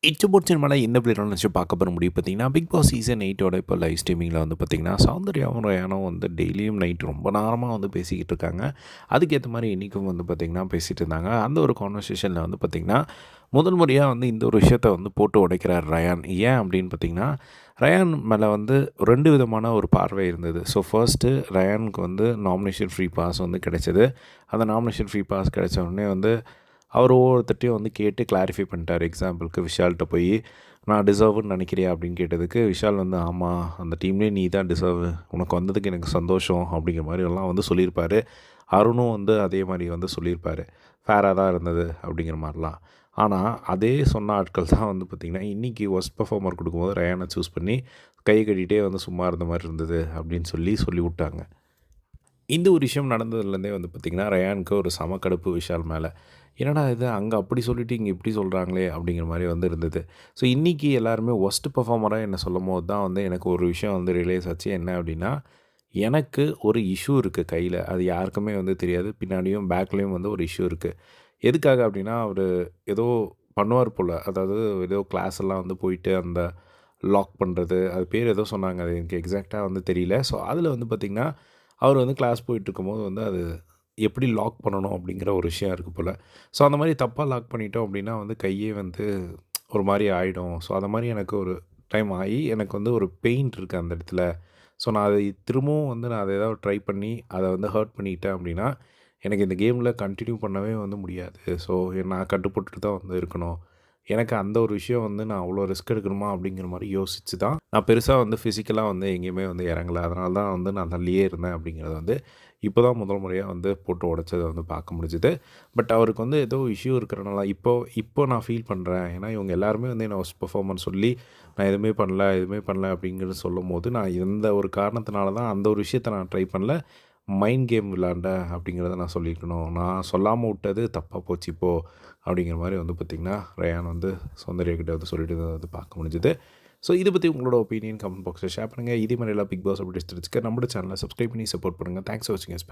இச்சபோட் சினிமால எந்த பிளேயரும் நினச்சு பார்க்க போகிற முடியும் பார்த்தீங்கன்னா, பிக் பாஸ் சீசன் 8ஓட இப்போ லைவ் ஸ்ட்ரீமிங்கில வந்து பார்த்தீங்கன்னா, சௌந்தர்யாவும் ரயானும் வந்து டெய்லியும் நைட் ரொம்ப நேரமா வந்து பேசிக்கிட்டு இருக்காங்க. அதுக்கேத்த மாரி இன்னைக்கும் வந்து பார்த்தீங்கன்னா, பேசிட்டு இருந்தாங்க. அந்த ஒரு கான்வர்சேஷன்ல வந்து பார்த்தீங்கன்னா, முதல் முறையா வந்து இந்த ஒரு விஷயத்த வந்து போட்டு உடைக்கிறார் ரயான். ஏன் அப்படின்னு பார்த்தீங்கன்னா, ரயான் மேல வந்து 2 விதமான ஒரு பார்வை இருந்தது. ஸோ ஃபர்ஸ்ட்டு ரயானுக்கு வந்து நாமினேஷன் ஃப்ரீ பாஸ் வந்து கிடைச்சது. அந்த நாமினேஷன் ஃப்ரீ பாஸ் கிடைச்ச உடனே வந்து அவர் ஒவ்வொருத்தர்ட்டயும் வந்து கேட்டு கிளாரிஃபை பண்ணிட்டாரு. எக்ஸாம்பிளுக்கு விஷால்ட்ட போயி, "நான் டிசர்வ்ன்னு நினைக்கிறியா?" அப்படின்னு கேட்டதுக்கு, விஷால் வந்து, "ஆமா, அந்த டீம்லயே நீ தான் டிசர்வ். உனக்கு வந்ததுக்கு எனக்கு சந்தோஷம்." அப்படிங்கிற மாரி எல்லாம் வந்து சொல்லியிருப்பாரு. அருணும் வந்து அதே மாரி வந்து சொல்லியிருப்பாரு. "ஃபேரா தான் இருந்தது." அப்படிங்கிற மாரிலாம். ஆனா, அதே சொன்ன ஆட்கள் தான் வந்து பார்த்தீங்கன்னா, இன்னைக்கு வொர்ஸ்ட் பெர்ஃபார்மர் குடுக்கும்போது ரயான சூஸ் பண்ணி, கைய கட்டிட்டே வந்து சும்மா இருந்த மாரி இருந்தது அப்படின்னு சொல்லிவுட்டாங்க. இந்த ஒரு விஷயம் நடந்ததுலேருந்தே வந்து பார்த்திங்கன்னா, ரயானுக்கு ஒரு செம கடுப்பு விஷால் மேல. என்னடா இது அங்க அப்படி சொல்லிட்டு, இங்க இப்படி சொல்கிறாங்களே அப்படிங்கிற மாரி வந்து இருந்தது. ஸோ இன்னைக்கு எல்லாருமே வொர்ஸ்ட் பெர்ஃபார்மரா என்ன சொல்லும்போது தான் வந்து எனக்கு ஒரு விஷயம் வந்து ரியலைஸ் ஆச்சு. என்ன அப்படின்னா, எனக்கு ஒரு இஷ்யூ இருக்கு கையில. அது யாருக்குமே வந்து தெரியாது. பின்னாடியும் பேக்லேயும் வந்து ஒரு இஷ்யூ இருக்கு. எதுக்காக அப்படின்னா, அவரு ஏதோ பண்ணுவார் போல. அதாவது ஏதோ கிளாஸ் எல்லாம் வந்து போயிட்டு அந்த லாக் பண்ணுறது, அது பேர் ஏதோ சொன்னாங்க. அது எனக்கு எக்ஸாக்ட்டா வந்து தெரியல. ஸோ அதில வந்து பார்த்திங்கன்னா, அவர் வந்து கிளாஸ் போயிட்டுருக்கும்போது வந்து அது எப்படி லாக் பண்ணணும் அப்படிங்கிற ஒரு விஷயம் இருக்குது போல. ஸோ அந்த மாரி தப்பா லாக் பண்ணிட்டோம் அப்படின்னா வந்து கையே வந்து ஒரு மாரி ஆயிடும். ஸோ அந்த மாரி எனக்கு ஒரு டைம் ஆயி, எனக்கு வந்து ஒரு பெயின் இருக்கு அந்த இடத்துல. ஸோ நான் அதை திரும்பவும் வந்து நான் அத ஏதாவது ட்ரை பண்ணி, அத வந்து ஹர்ட் பண்ணிட்டேன் அப்படின்னா, எனக்கு இந்த கேமில கன்டின்யூ பண்ணவே வந்து முடியாது. ஸோ நான் கட்டுப்பட்டுட்டு தான் வந்து இருக்கணும். எனக்கு அந்த ஒரு விஷயம் வந்து நான் அவ்வளோ ரிஸ்க் எடுக்கணுமா அப்படிங்கிற மாரி யோசிச்சு தான், நான் பெருசா வந்து ஃபிசிக்கலா வந்து எங்கேயுமே வந்து இறங்கல. அதனால தான் வந்து நான் தள்ளியே இருந்தேன் அப்படிங்கிறத வந்து, இப்போ தான் முதல் முறையா வந்து போட்டு உடைச்சத வந்து பார்க்க முடிஞ்சுது. பட் அவருக்கு வந்து ஏதோ இஷ்யூ இருக்கிறனால இப்போ இப்போ நான் ஃபீல் பண்ணுறேன். ஏன்னா இவங்க எல்லாருமே வந்து என்ன ஒர்ஸ்ட் பெர்ஃபார்மர்ன்னு சொல்லி, நான் எதுவுமே பண்ணல, எதுவுமே பண்ணல அப்படிங்கிறது சொல்லும்போது, நான் இந்த ஒரு காரணத்தினால தான் அந்த ஒரு விஷயத்த நான் ட்ரை பண்ணல. மைண்ட் கேம் விளையாண்டேன் அப்படிங்கிறத நான் சொல்லிக்கணும். நான் சொல்லாம விட்டது தப்பா போச்சு இப்போ. அப்படிங்கிற மாரி வந்து பார்த்திங்கன்னா, ரயான் வந்து சௌந்தர்யா கிட்ட வந்து சொல்லிட்டு இருந்தத வந்து பார்க்க முடிஞ்சுது. ஸோ இத பத்தி உங்களோட ஒப்பீனியன் கமெண்ட் பாக்ஸ்ல ஷேர் பண்ணுங்க. இதே மாரி எல்லா பிக் பாஸ் அப்டேட்ஸ் தெரிஞ்சுக்க நம்மளோட சேனல சப்ஸ்கிரைப் பண்ணி சப்போர்ட் பண்ணுங்க. தேங்க்ஸ் ஃபார் வாட்சிங் அஸ்.